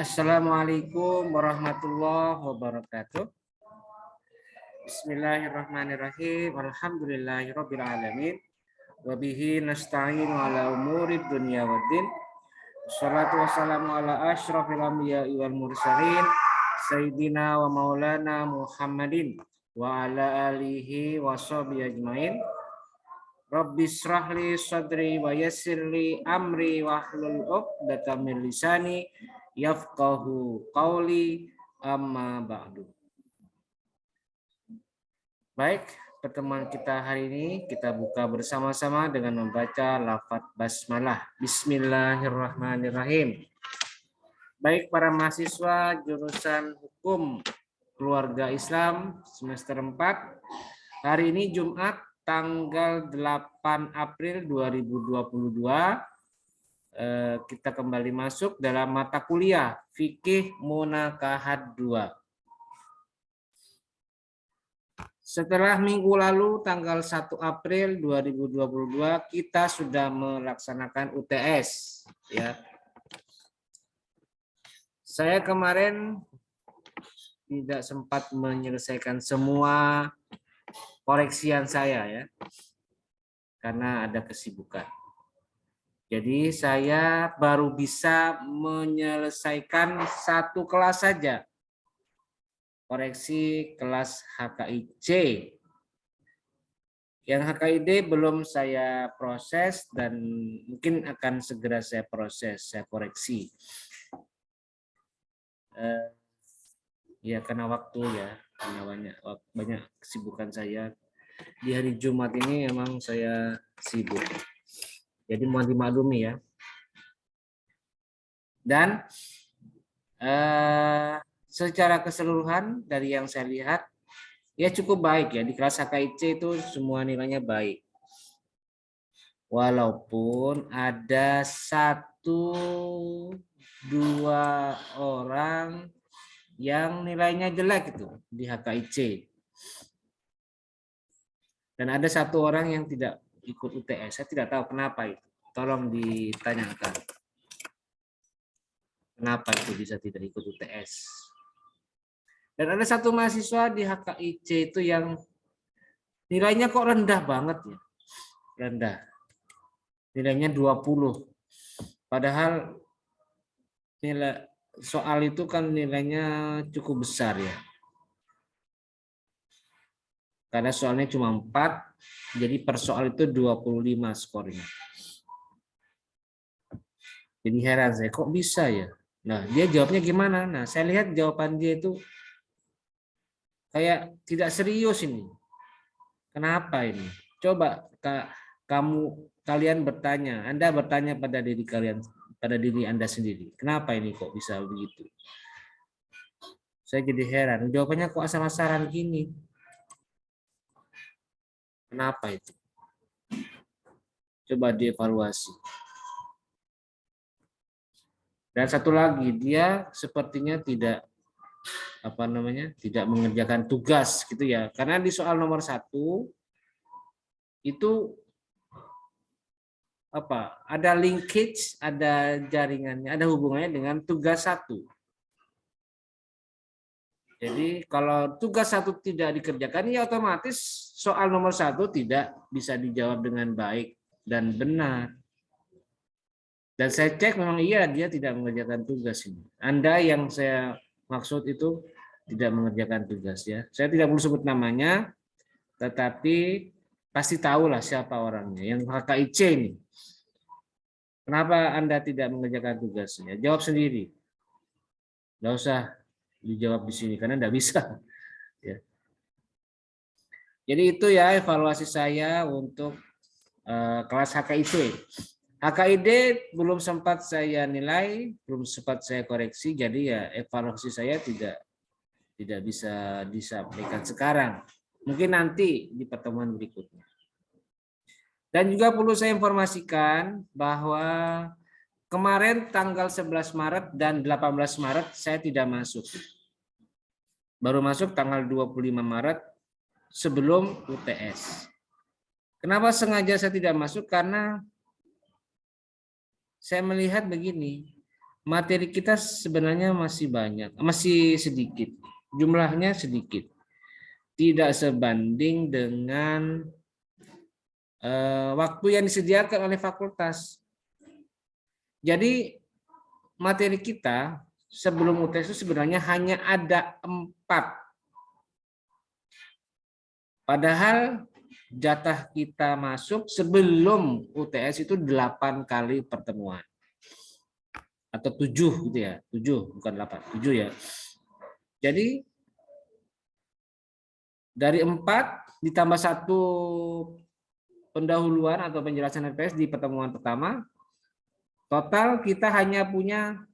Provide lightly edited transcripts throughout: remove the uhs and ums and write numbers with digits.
Assalamualaikum warahmatullahi wabarakatuh. Bismillahirrahmanirrahim. Alhamdulillahirabbil alamin. Wa bihi nasta'inu ala umurid dunya waddin. Wassalatu wassalamu ala asyrafil anbiya'i wal mursalin sayyidina wa maulana Muhammadin wa ala alihi wa sahbihi ajmain. Rabbi shrahli sadri wa yassirli amri wahlul 'uqdatam min lisani yafqahu qawli, amma ba'du. Baik, pertemuan kita hari ini kita buka bersama-sama dengan membaca lafaz basmalah. Bismillahirrahmanirrahim. Baik para mahasiswa jurusan Hukum Keluarga Islam semester 4, hari ini Jumat tanggal 8 April 2022, kita kembali masuk dalam mata kuliah Fikih Munakahat 2. Setelah minggu lalu tanggal 1 April 2022 kita sudah melaksanakan UTS, ya. Saya kemarin tidak sempat menyelesaikan semua koreksian saya, ya, karena ada kesibukan. Jadi saya baru bisa menyelesaikan satu kelas saja, koreksi kelas HKIC. Yang HKID belum saya proses dan mungkin akan segera saya proses, saya koreksi. Ya karena waktu, ya, karena banyak kesibukan saya. Di hari Jumat ini memang saya sibuk. Jadi mohon dimaklumi, ya. Dan secara keseluruhan dari yang saya lihat ya cukup baik, ya, di kelas HKIC itu semua nilainya baik. Walaupun ada 1-2 orang yang nilainya jelek itu di HKIC. Dan ada 1 orang yang tidak ikut UTS. Saya tidak tahu kenapa itu. Tolong ditanyakan. Kenapa itu bisa tidak ikut UTS? Dan ada 1 mahasiswa di HKIC itu yang nilainya kok rendah banget, ya. Rendah. Nilainya 20. Padahal nilai soal itu kan nilainya cukup besar, ya. Karena soalnya cuma 4, jadi per soal itu 25 skornya. Jadi heran saya, kok bisa, ya? Nah, dia jawabnya gimana? Nah, saya lihat jawaban dia itu kayak tidak serius ini. Kenapa ini? Coba kalian bertanya, Anda bertanya pada diri kalian, pada diri Anda sendiri. Kenapa ini kok bisa begitu? Saya jadi heran, jawabannya kok asal-asalan gini. Kenapa itu? Coba dievaluasi. Dan satu lagi, dia sepertinya tidak tidak mengerjakan tugas gitu, ya. Karena di soal nomor 1 itu ada linkage, ada jaringannya, ada hubungannya dengan tugas 1. Jadi kalau tugas 1 tidak dikerjakan, ya otomatis soal nomor 1 tidak bisa dijawab dengan baik dan benar. Dan saya cek memang iya dia tidak mengerjakan tugas ini. Anda yang saya maksud itu tidak mengerjakan tugas, ya. Saya tidak perlu sebut namanya, tetapi pasti tahulah siapa orangnya. Yang HKIC ini. Kenapa Anda tidak mengerjakan tugasnya? Jawab sendiri. Nggak usah dijawab di sini karena nggak bisa. Ya. Jadi itu, ya, evaluasi saya untuk kelas HKIC. HKID belum sempat saya nilai, belum sempat saya koreksi, jadi ya evaluasi saya tidak bisa disampaikan sekarang. Mungkin nanti di pertemuan berikutnya. Dan juga perlu saya informasikan bahwa kemarin tanggal 11 Maret dan 18 Maret saya tidak masuk. Baru masuk tanggal 25 Maret sebelum UTS. Kenapa sengaja saya tidak masuk? Karena saya melihat begini, materi kita sebenarnya masih banyak, masih sedikit. Jumlahnya sedikit. Tidak sebanding dengan waktu yang disediakan oleh fakultas. Jadi materi kita sebelum UTS itu sebenarnya hanya ada 4. Padahal jatah kita masuk sebelum UTS itu 8 kali pertemuan. Atau 7 gitu ya. 7 bukan 8, 7 ya. Jadi dari 4 ditambah 1 pendahuluan atau penjelasan RPS di pertemuan pertama, total kita hanya punya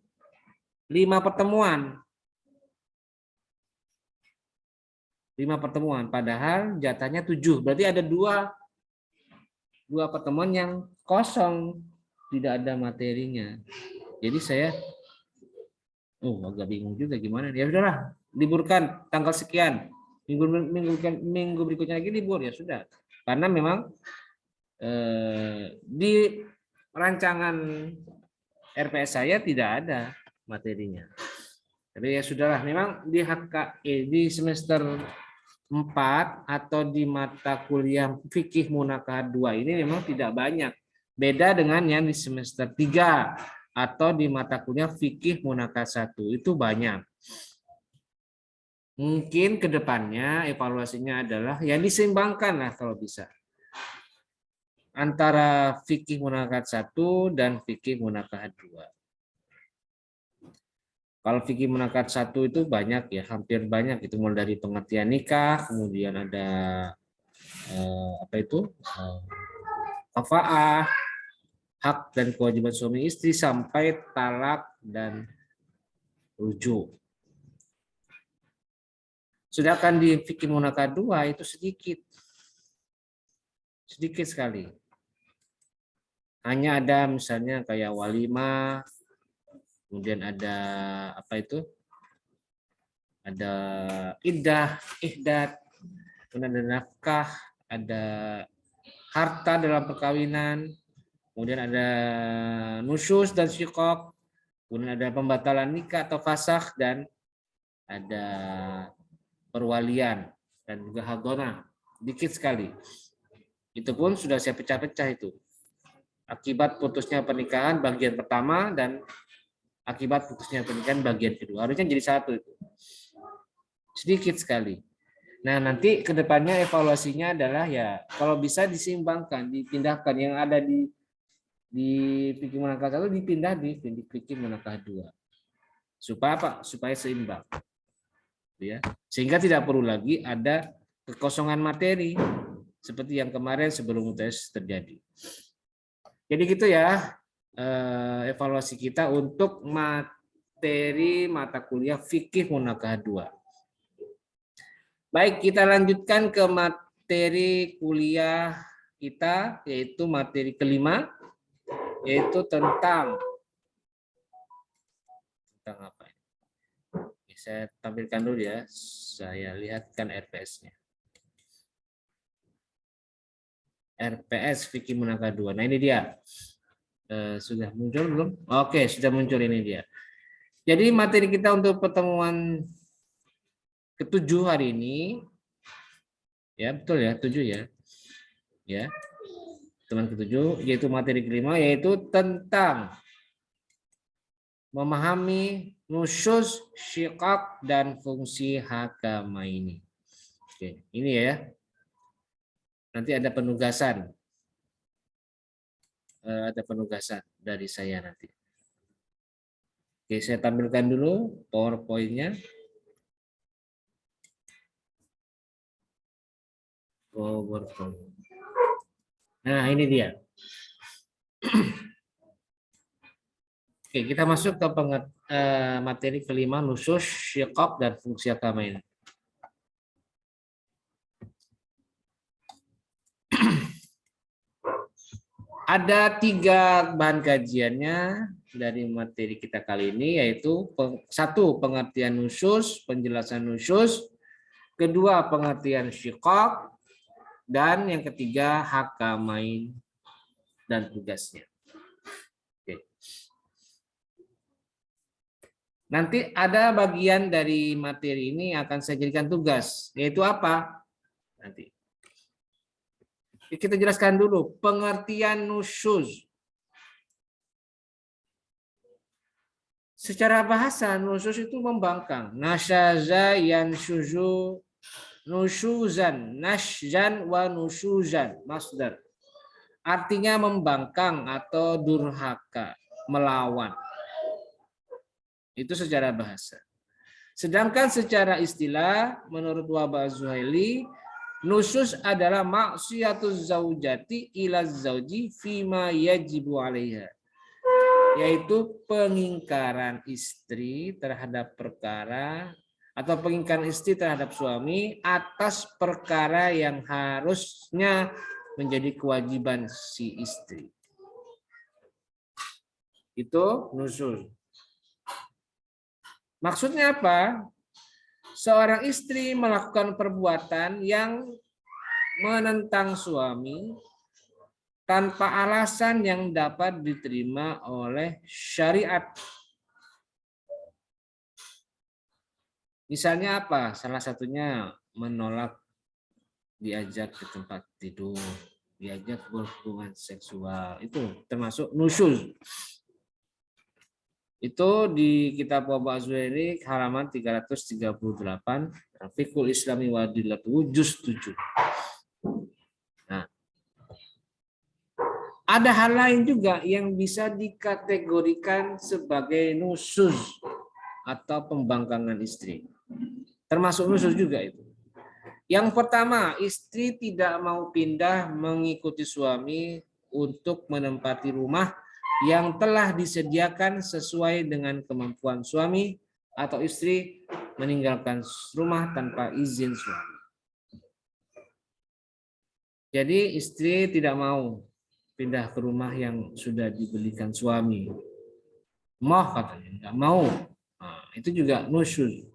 5 pertemuan. 5 pertemuan, padahal jatahnya 7. Berarti ada 2 pertemuan yang kosong, tidak ada materinya. Jadi saya agak bingung juga gimana. Ya udahlah, liburkan tanggal sekian. Minggu berikutnya lagi libur, ya sudah. Karena memang di rancangan RPS saya tidak ada materinya. Jadi ya sudahlah, memang di di semester 4 atau di mata kuliah fikih munakaha 2 ini memang tidak banyak. Beda dengan yang di semester 3 atau di mata kuliah fikih munakaha 1 itu banyak. Mungkin ke depannya evaluasinya adalah yang diseimbangkan lah kalau bisa. Antara fikih munakaha 1 dan fikih munakaha 2. Kalau fikih munakaha 1 itu banyak ya, hampir banyak itu, mulai dari pengertian nikah, kemudian ada kafaah, hak dan kewajiban suami istri, sampai talak dan rujuk. Sedangkan di fikih munakaha 2 itu sedikit sekali. Hanya ada misalnya kayak walimah, kemudian ada ada ihdat, kemudian ada nafkah, ada harta dalam perkawinan, kemudian ada nusyuz dan syikok, kemudian ada pembatalan nikah atau fasakh, dan ada perwalian dan juga hadonah. Dikit sekali. Itu pun sudah saya pecah-pecah itu. Akibat putusnya pernikahan bagian pertama dan akibat putusnya pernikahan bagian kedua. Harusnya jadi satu itu. Sedikit sekali. Nah, nanti ke depannya evaluasinya adalah ya kalau bisa diseimbangkan, dipindahkan yang ada di fikih munakaha 1 dipindah di fikih munakaha 2. Supaya apa? Supaya seimbang. Ya. Sehingga tidak perlu lagi ada kekosongan materi seperti yang kemarin sebelum UTS terjadi. Jadi gitu ya evaluasi kita untuk materi mata kuliah fikih munakaha 2. Baik, kita lanjutkan ke materi kuliah kita, yaitu materi kelima, yaitu tentang apa ini? Saya tampilkan dulu ya, saya lihatkan RPS-nya. RPS fikih munakaha 2. Nah ini dia. Sudah muncul belum? Oke, sudah muncul, ini dia. Jadi materi kita untuk pertemuan ke-7 hari ini, ya betul ya, 7 ya. Ya. Pertemuan ke-7 yaitu materi kelima, yaitu tentang memahami nusyuz, syiqaq, dan fungsi hakama ini. Oke, ini ya. Nanti ada penugasan. Ada penugasan dari saya nanti. Oke, saya tampilkan dulu PowerPoint-nya. PowerPoint. Nah, ini dia. Oke, kita masuk ke materi kelima, nusyuz, syiqaq, dan fungsi hakama ini. Ada 3 bahan kajiannya dari materi kita kali ini, yaitu 1 pengertian nusyuz, penjelasan nusyuz, 2 pengertian syiqaq, dan yang ketiga hakamain dan tugasnya. Oke. Nanti ada bagian dari materi ini akan saya jadikan tugas, yaitu apa? Nanti kita jelaskan dulu pengertian nusyuz. Secara bahasa nusyuz itu membangkang. Nasyaza yansyuzu nusyuzan, nasyzan wa nusyuzan, masdar. Artinya membangkang atau durhaka, melawan. Itu secara bahasa. Sedangkan secara istilah, menurut Wahbah Az-Zuhaili, nusyuz adalah maksiyatuz zaujati ila zauji fima yajibu alaiha. Yaitu pengingkaran istri terhadap perkara atau pengingkaran istri terhadap suami atas perkara yang harusnya menjadi kewajiban si istri. Itu nusyuz. Maksudnya apa? Seorang istri melakukan perbuatan yang menentang suami tanpa alasan yang dapat diterima oleh syariat. Misalnya apa? Salah satunya menolak diajak ke tempat tidur, diajak berhubungan seksual. Itu termasuk nusyuz. Itu di kitab Wahbah Az-Zuhaili halaman 338, Fiqhul Islami wa Adillatuhu juz 7. Nah, ada hal lain juga yang bisa dikategorikan sebagai nusyuz atau pembangkangan istri. Termasuk nusyuz juga itu. Yang pertama, istri tidak mau pindah mengikuti suami untuk menempati rumah yang telah disediakan sesuai dengan kemampuan suami atau istri meninggalkan rumah tanpa izin suami. Jadi istri tidak mau pindah ke rumah yang sudah dibelikan suami. Mau katanya, enggak mau. Nah, itu juga nusyuz.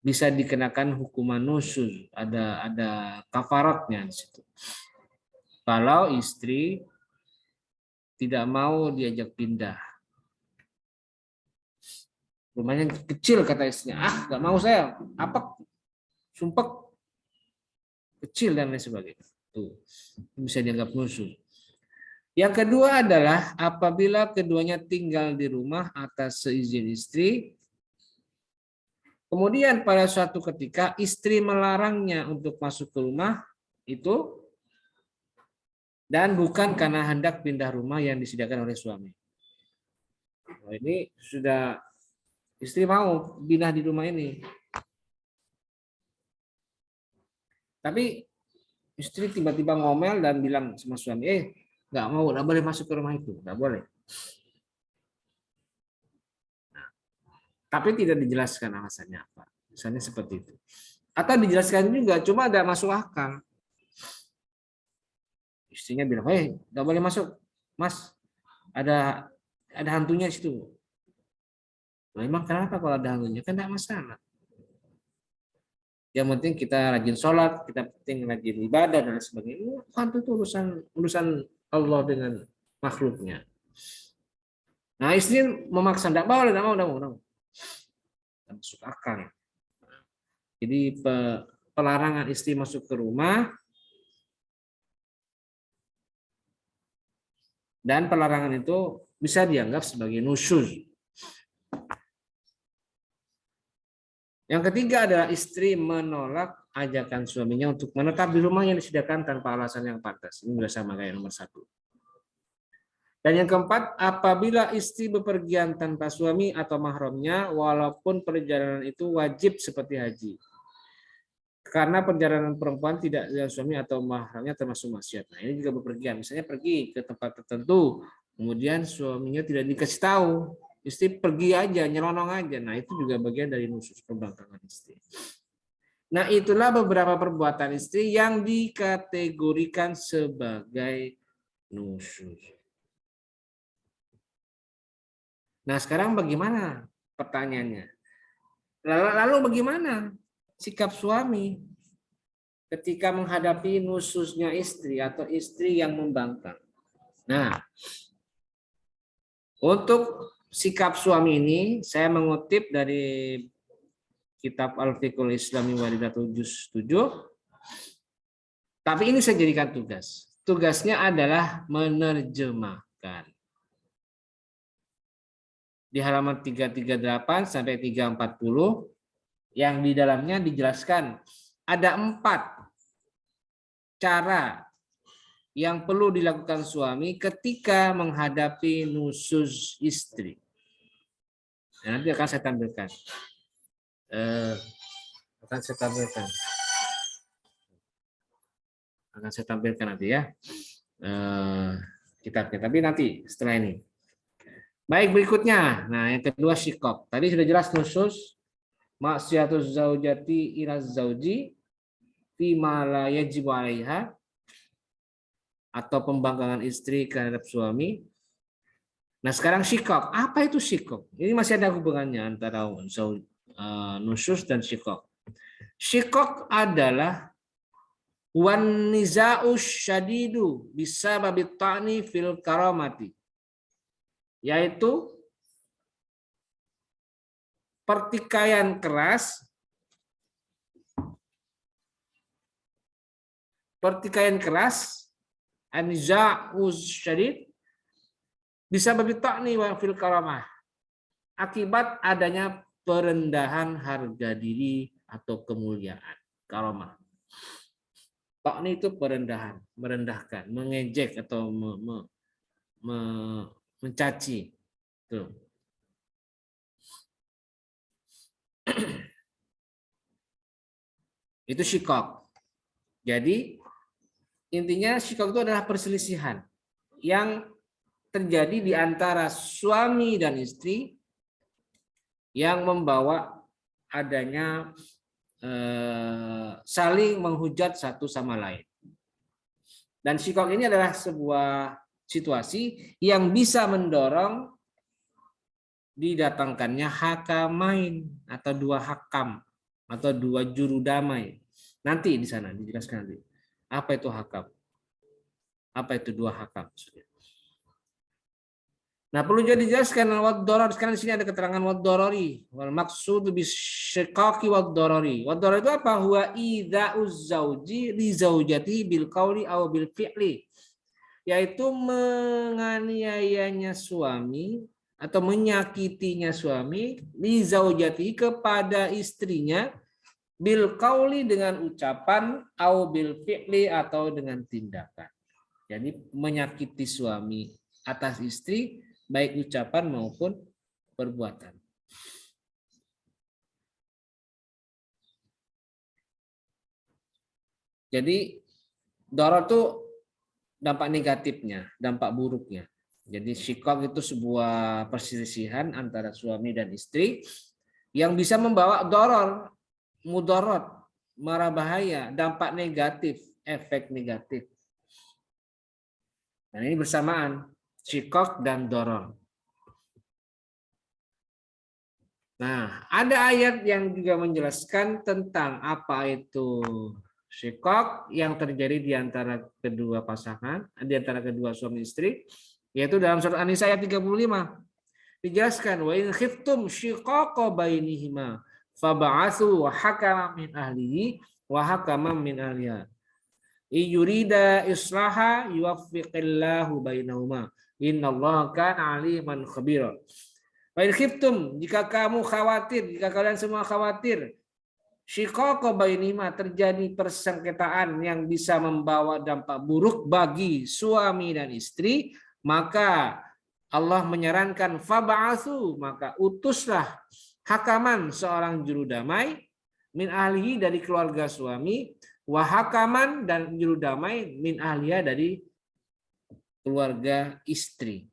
Bisa dikenakan hukuman nusyuz, ada kafaratnya di situ. Kalau istri tidak mau diajak pindah. Rumahnya kecil kata istrinya. Nggak mau saya. Apa? Sumpek. Kecil dan lain sebagainya. Tuh. Bisa dianggap nusyuz. Yang kedua adalah apabila keduanya tinggal di rumah atas seizin istri, kemudian pada suatu ketika istri melarangnya untuk masuk ke rumah itu, dan bukan karena hendak pindah rumah yang disediakan oleh suami. Nah, ini sudah istri mau pindah di rumah ini. Tapi istri tiba-tiba ngomel dan bilang sama suami, nggak mau, nggak boleh masuk ke rumah itu, nggak boleh. Nah, tapi tidak dijelaskan alasannya apa. Misalnya seperti itu. Atau dijelaskan juga, cuma ada masuk akal. Istrinya bilang, nggak boleh masuk, mas, ada hantunya di situ. Memang kenapa kalau ada hantunya? Kan tidak masalah. Yang penting kita rajin sholat, kita penting rajin ibadah dan sebagainya. Hantu itu urusan Allah dengan makhluknya. Nah istri memaksa, tidak mau, tidak mau. Masuk akal. Jadi pelarangan istri masuk ke rumah dan pelarangan itu bisa dianggap sebagai nusyuz. Yang ketiga adalah istri menolak ajakan suaminya untuk menetap di rumah yang disediakan tanpa alasan yang pantas. Ini sudah sama kayak nomor 1. Dan yang keempat, apabila istri bepergian tanpa suami atau mahramnya, walaupun perjalanan itu wajib seperti haji. Karena perjalanan perempuan tidak dengan suami atau mahramnya termasuk maksiat. Nah, ini juga bepergian. Misalnya pergi ke tempat tertentu, kemudian suaminya tidak dikasih tahu. Istri pergi aja, nyelonong aja. Nah, itu juga bagian dari nusyuz, pembangkangan istri. Nah, itulah beberapa perbuatan istri yang dikategorikan sebagai nusyuz. Nah, sekarang bagaimana pertanyaannya? Lalu bagaimana sikap suami ketika menghadapi nusyuznya istri atau istri yang membangkang? Nah, untuk sikap suami ini saya mengutip dari kitab Al-Fiqhul Islami Walidatul Juz 7. Tapi ini saya jadikan tugas. Tugasnya adalah menerjemahkan. Di halaman 338 sampai 340 yang di dalamnya dijelaskan ada 4 cara yang perlu dilakukan suami ketika menghadapi nusyuz istri. Nanti akan saya tampilkan. Akan saya tampilkan nanti ya kitabnya. Tapi nanti setelah ini. Baik, berikutnya. Nah, yang kedua syikok. Tadi sudah jelas nusyuz, maksiatuz zaujati ila zauji fi ma la yajibu 'alaiha, atau pembangkangan istri terhadap suami. Nah, sekarang syikok. Apa itu syikok? Ini masih ada hubungannya antara nusyuz dan syikok. Syikok adalah wan niza'us syadidu bisababi ta'ni fil karamati, yaitu pertikaian keras an-niza'us syadid bisababi ta'ni wa fil karamah, akibat adanya perendahan harga diri atau kemuliaan. Karamah. Ta'ni itu perendahan, merendahkan, mengejek atau mencaci. Tuh. Itu syikok. Jadi intinya syikok itu adalah perselisihan yang terjadi di antara suami dan istri yang membawa adanya saling menghujat satu sama lain. Dan syikok ini adalah sebuah situasi yang bisa mendorong didatangkannya hakamain atau 2 hakam atau 2 juru damai. Nanti di sana dijelaskan nanti. Apa itu hakam? Apa itu 2 hakam? Nah, perlu juga dijelaskan wad-darar. Sekarang di sini ada keterangan wad-darari. Wal maksud bisyikaki wad-darari. Wad-darar itu apa? Huwa idza'uz zauji li zaujatihi bil qauli aw bil fi'li. Yaitu menganiayanya suami atau menyakitinya suami li zaujatihi kepada istrinya bil qauli dengan ucapan aw bil fi'li atau dengan tindakan. Jadi menyakiti suami atas istri baik ucapan maupun perbuatan. Jadi darar itu dampak negatifnya, dampak buruknya. Jadi syikok itu sebuah perselisihan antara suami dan istri yang bisa membawa darar, mudarat, mara bahaya, dampak negatif, efek negatif. Dan ini bersamaan. Syikok dan dorong. Nah, ada ayat yang juga menjelaskan tentang apa itu syikok yang terjadi di antara kedua pasangan, di antara kedua suami istri, yaitu dalam surat An-Nisa ayat 35. Dijelaskan, wa in khiftum syiqaqa bainihima fab'atsu hakaman min ahlihi wa hakaman min ahliha. Yurida islaha yuwaffiqillahu bainahuma. Innallaha kana aliman khabira. Wa in khiftum, jika kamu khawatir, jika kalian semua khawatir, syiqaqa bainihima, terjadi persengketaan yang bisa membawa dampak buruk bagi suami dan istri, maka Allah menyarankan fab'atsu, maka utuslah hakaman, seorang juru damai, min ahlihi, dari keluarga suami, wa hakaman, dan juru damai, min ahliha, dari keluarga istri.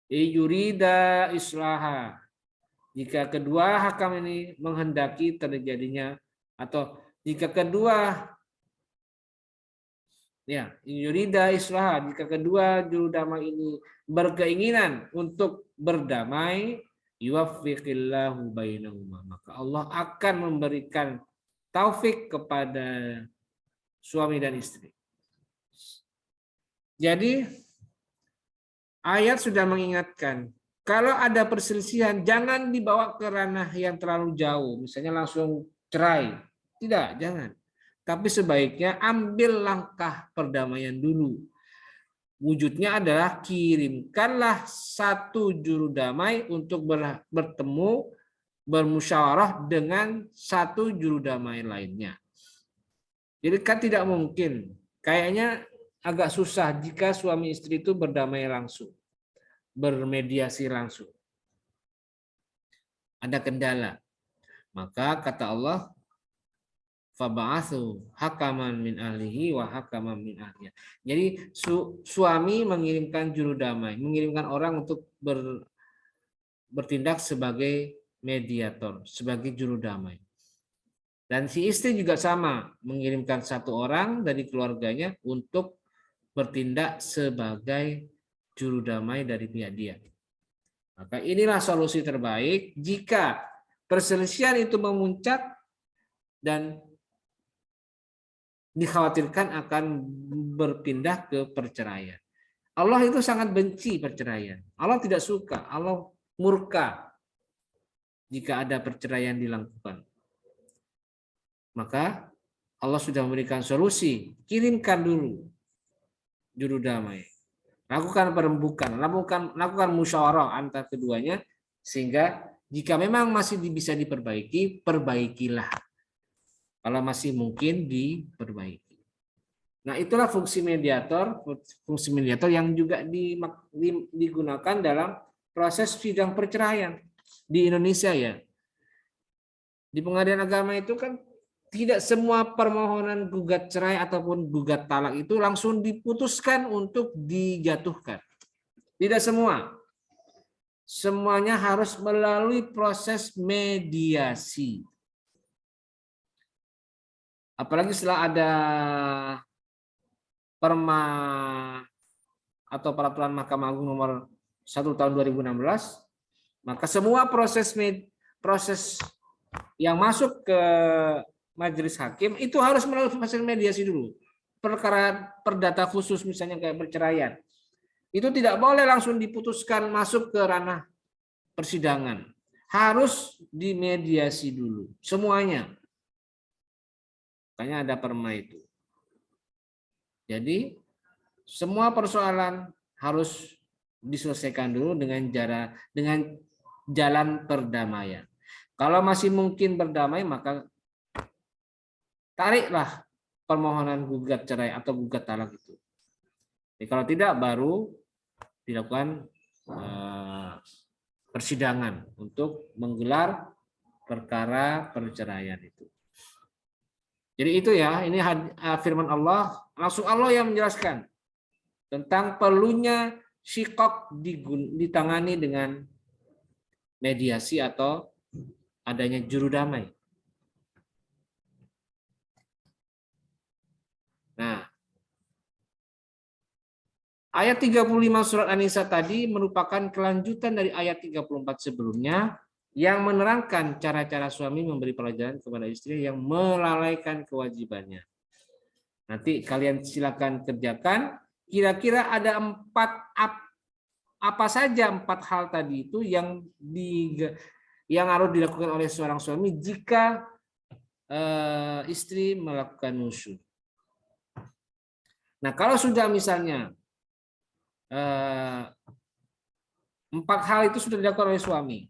Yurida islaha, jika kedua hakam ini menghendaki terjadinya, atau jika kedua yurida islaha, jika kedua juru damai ini berkeinginan untuk berdamai, yuwaffiqillahu bainahuma, maka Allah akan memberikan taufik kepada suami dan istri. Jadi ayat sudah mengingatkan Kalau ada perselisihan, jangan dibawa ke ranah yang terlalu jauh, misalnya langsung cerai. Tidak, jangan. Tapi sebaiknya ambil langkah perdamaian dulu. Wujudnya adalah kirimkanlah satu juru damai untuk bertemu, bermusyawarah dengan satu juru damai lainnya. Jadi kan tidak mungkin, kayaknya agak susah jika suami istri itu berdamai langsung, bermediasi langsung. Ada kendala. Maka kata Allah, faba'atsu hakaman min ahlihi wa hakaman min ahliha. Jadi suami mengirimkan juru damai, mengirimkan orang untuk bertindak sebagai mediator, sebagai juru damai. Dan si istri juga sama, mengirimkan satu orang dari keluarganya untuk bertindak sebagai juru damai dari pihak dia. Maka inilah solusi terbaik jika perselisihan itu memuncak dan dikhawatirkan akan berpindah ke perceraian. Allah itu sangat benci perceraian. Allah tidak suka, Allah murka jika ada perceraian dilakukan. Maka Allah sudah memberikan solusi, kirimkan dulu juru damai. Lakukan perembukan, lakukan musyawarah antar keduanya, sehingga jika memang masih bisa diperbaiki, perbaikilah. Kalau masih mungkin diperbaiki. Nah, itulah fungsi mediator yang juga digunakan dalam proses sidang perceraian di Indonesia ya. Di pengadilan agama itu kan tidak semua permohonan gugat cerai ataupun gugat talak itu langsung diputuskan untuk dijatuhkan. Tidak semua. Semuanya harus melalui proses mediasi. Apalagi setelah ada Perma atau Peraturan Mahkamah Agung nomor 1 tahun 2016, maka semua proses yang masuk ke majelis hakim itu harus melalui proses mediasi dulu. Perkara perdata khusus misalnya kayak perceraian, itu tidak boleh langsung diputuskan masuk ke ranah persidangan. Harus dimediasi dulu semuanya. Makanya ada perma itu. Jadi semua persoalan harus diselesaikan dulu dengan jalan perdamaian. Kalau masih mungkin berdamai, maka tariklah permohonan gugat cerai atau gugat talak itu. Jadi kalau tidak, baru dilakukan persidangan untuk menggelar perkara perceraian itu. Jadi itu ya, ini firman Allah, langsung Allah yang menjelaskan tentang perlunya syikok ditangani dengan mediasi atau adanya juru damai. Nah, ayat 35 surat An-Nisa tadi merupakan kelanjutan dari ayat 34 sebelumnya yang menerangkan cara-cara suami memberi pelajaran kepada istri yang melalaikan kewajibannya. Nanti kalian silakan kerjakan. Kira-kira ada apa saja 4 hal tadi itu yang harus dilakukan oleh seorang suami jika istri melakukan nusyuz. Nah, kalau sudah misalnya 4 hal itu sudah dilakukan oleh suami,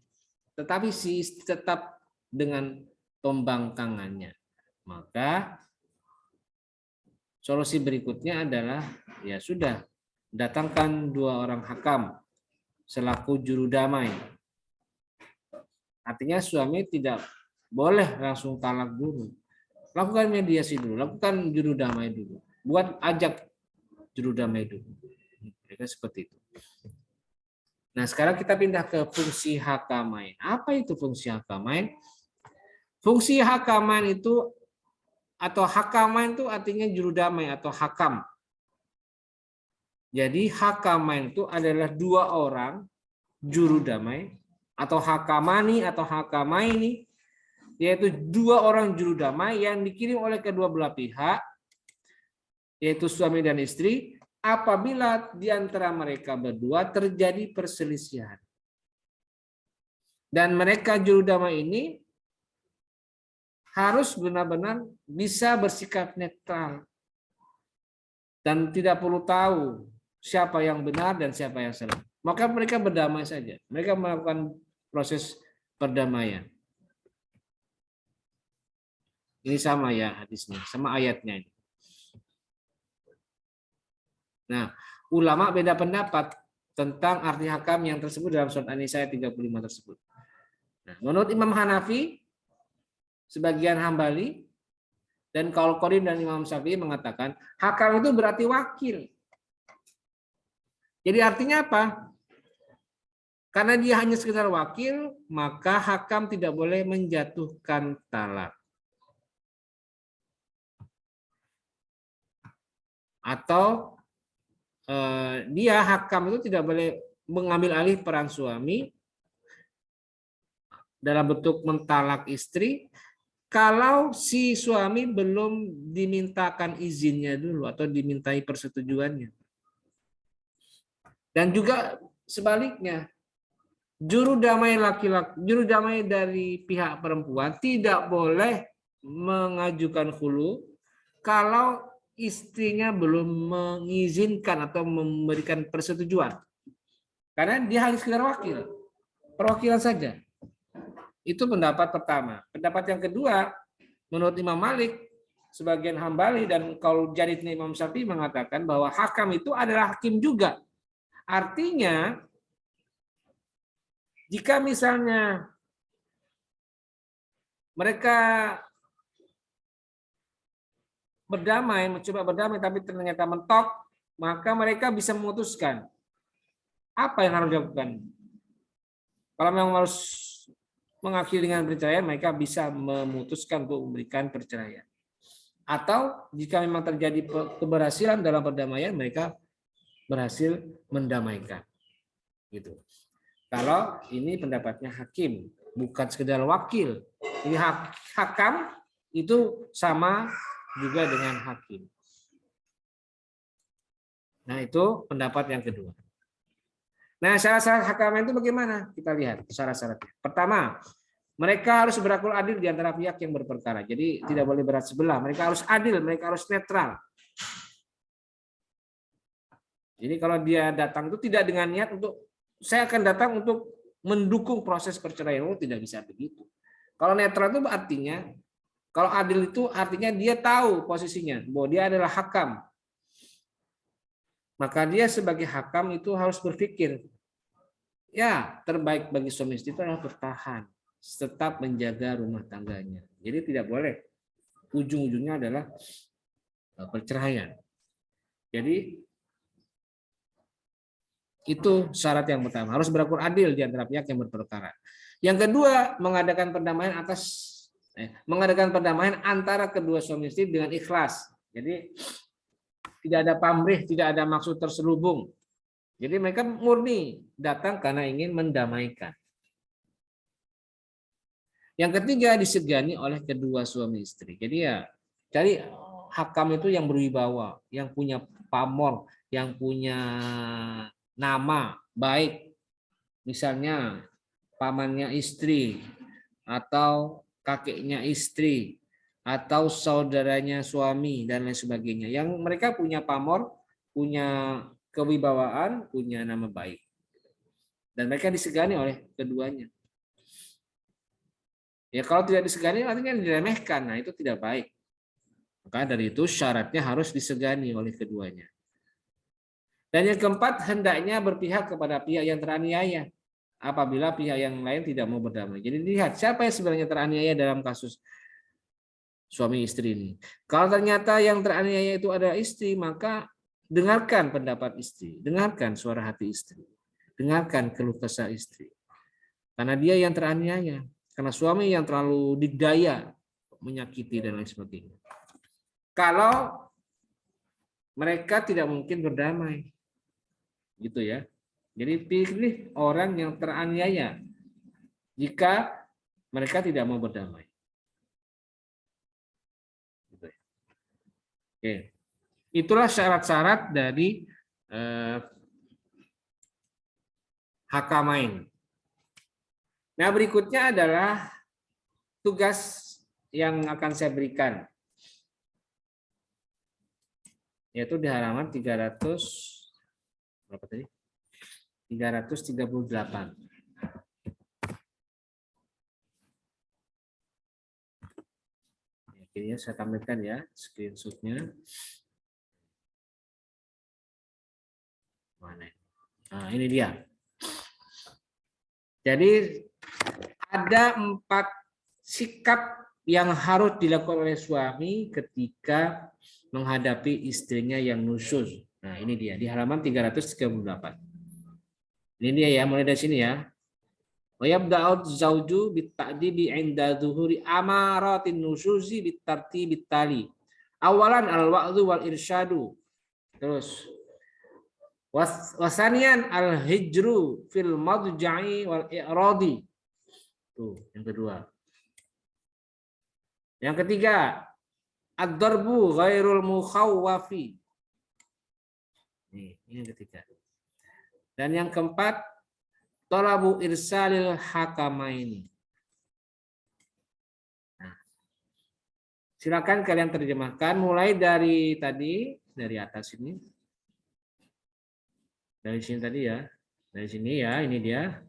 tetapi si istri tetap dengan pembangkangannya, maka solusi berikutnya adalah ya sudah, datangkan 2 orang hakam selaku juru damai. Artinya suami tidak boleh langsung talak dulu. Lakukan mediasi dulu, lakukan juru damai dulu. Ajak juru damai dulu. Mereka seperti itu. Nah, sekarang kita pindah ke fungsi hakamain. Apa itu fungsi hakamain? Fungsi hakamain itu atau hakamain itu artinya juru damai atau hakam. Jadi hakamain itu adalah 2 orang juru damai atau hakamani atau hakamaini, yaitu 2 orang juru damai yang dikirim oleh kedua belah pihak, yaitu suami dan istri, apabila di antara mereka berdua terjadi perselisihan. Dan mereka juru damai ini harus benar-benar bisa bersikap netral dan tidak perlu tahu siapa yang benar dan siapa yang salah. Maka mereka berdamai saja. Mereka melakukan proses perdamaian. Ini sama ya hadisnya, sama ayatnya ini. Nah, ulama beda pendapat tentang arti hakam yang tersebut dalam surat An-Nisa ayat 35 tersebut. Nah, menurut Imam Hanafi, sebagian Hambali, dan Qaul Qadim dan Imam Syafi'i mengatakan hakam itu berarti wakil. Jadi artinya apa? Karena dia hanya sekedar wakil, maka hakam tidak boleh menjatuhkan talak. Atau dia hakam itu tidak boleh mengambil alih peran suami dalam bentuk mentalak istri kalau si suami belum dimintakan izinnya dulu atau dimintai persetujuannya. Dan juga sebaliknya, juru damai laki-laki, juru damai dari pihak perempuan tidak boleh mengajukan khulu kalau istrinya belum mengizinkan atau memberikan persetujuan. Karena dia hanya sekedar wakil, perwakilan saja. Itu pendapat pertama. Pendapat yang kedua, menurut Imam Malik, sebagian Hambali dan Qaul Jadidnya Imam Syafi'i mengatakan bahwa hakam itu adalah hakim juga. Artinya, jika misalnya mereka berdamai, mencoba berdamai tapi ternyata mentok, maka mereka bisa memutuskan apa yang harus dilakukan. Kalau memang harus mengakhiri dengan perceraian, mereka bisa memutuskan untuk memberikan perceraian. Atau jika memang terjadi keberhasilan dalam perdamaian, mereka berhasil mendamaikan. Gitu. Kalau ini pendapatnya hakim, bukan sekedar wakil. Jadi hakam itu sama juga dengan hakim. Nah, itu pendapat yang kedua. Nah, syarat-syarat hakam itu bagaimana? Kita lihat syarat-syaratnya. Pertama, mereka harus berlaku adil di antara pihak yang berperkara. Jadi tidak boleh berat sebelah. Mereka harus adil, mereka harus netral. Jadi kalau dia datang itu tidak dengan niat untuk saya akan datang untuk mendukung proses perceraian, tidak bisa begitu. Kalau netral itu artinya, kalau adil itu artinya dia tahu posisinya bahwa dia adalah hakam. Maka dia sebagai hakam itu harus berpikir, ya terbaik bagi suami istri itu adalah bertahan, tetap menjaga rumah tangganya. Jadi tidak boleh ujung-ujungnya adalah perceraian. Jadi itu syarat yang pertama, harus berlaku adil di antara pihak yang berperkara. Yang kedua, mengadakan perdamaian antara kedua suami istri dengan ikhlas. Jadi tidak ada pamrih, tidak ada maksud terselubung. Jadi mereka murni datang karena ingin mendamaikan. Yang ketiga, disegani oleh kedua suami istri. Jadi ya, cari hakam itu yang berwibawa, yang punya pamor, yang punya nama baik. Misalnya pamannya istri atau kakeknya istri atau saudaranya suami dan lain sebagainya. Yang mereka punya pamor, punya kewibawaan, punya nama baik. Dan mereka disegani oleh keduanya. Ya kalau tidak disegani artinya diremehkan. Nah, itu tidak baik. Maka dari itu syaratnya harus disegani oleh keduanya. Dan yang keempat, hendaknya berpihak kepada pihak yang teraniaya apabila pihak yang lain tidak mau berdamai. Jadi lihat siapa yang sebenarnya teraniaya dalam kasus suami istri ini. Kalau ternyata yang teraniaya itu adalah istri, maka dengarkan pendapat istri, dengarkan suara hati istri, dengarkan keluh kesah istri. Karena dia yang teraniaya, karena suami yang terlalu didaya, menyakiti dan lain sebagainya. Kalau mereka tidak mungkin berdamai, gitu ya. Jadi pilih orang yang teraniaya jika mereka tidak mau berdamai. Oke. Itulah syarat-syarat dari hakamain. Nah, berikutnya adalah tugas yang akan saya berikan, yaitu di halaman 300 berapa tadi? 338. Akhirnya saya tampilkan ya screenshotnya. Mana? Nah, ini dia. Jadi ada 4 sikap yang harus dilakukan oleh suami ketika menghadapi istrinya yang nusyuz. Nah, ini dia di halaman 338. Ini dia ya, mulai dari sini ya. Wa yabda'u zauju bita'dibi 'inda zuhuri amaratin nusyuzi bitartibit tali. Awalan al-wa'dhu wal irsyadu. Terus wasanian al-hijru fil madja'i wal i'radi. Tuh, yang kedua. Yang ketiga, ad-darbu ghairul mukhawwafi. Ini yang ketiga. Dan yang keempat, talabu irsalil hakamaini. Nah, silakan kalian terjemahkan mulai dari tadi, dari atas ini. Dari sini tadi ya. Dari sini ya, ini dia.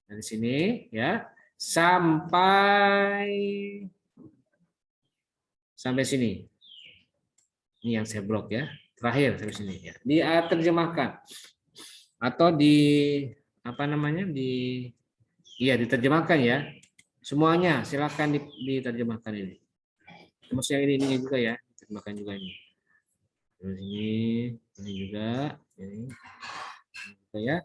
Dari sini ya sampai sini. Ini yang saya blok ya. Terakhir sampai sini ya. Diterjemahkan atau apa namanya diterjemahkan ya. Semuanya silakan diterjemahkan ini. Termasuk yang ini juga ya, diterjemahkan juga ini. Terus ini juga ini juga ya.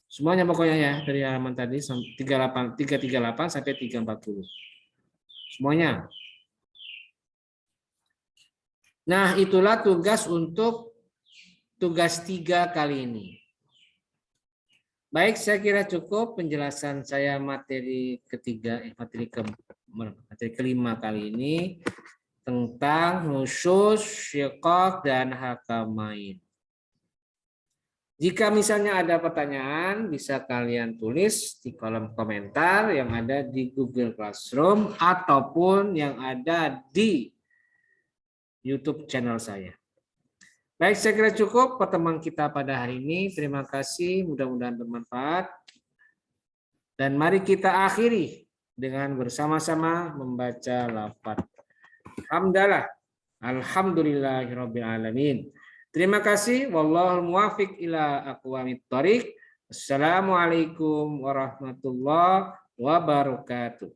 Semuanya pokoknya ya dari halaman tadi 338 sampai 340. Semuanya. Nah, itulah tugas untuk tugas 3 kali ini. Baik, saya kira cukup penjelasan saya materi kelima kali ini tentang nusyuz, syiqaq, dan hakamain. Jika misalnya ada pertanyaan, bisa kalian tulis di kolom komentar yang ada di Google Classroom ataupun yang ada di YouTube channel saya. Baik, saya kira cukup pertemuan kita pada hari ini. Terima kasih, mudah-mudahan bermanfaat. Dan mari kita akhiri dengan bersama-sama membaca lafaz hamdalah. Alhamdulillahirabbil alamin. Terima kasih. Wallahul muwaffiq ila aqwamit thoriq. Assalamualaikum warahmatullahi wabarakatuh.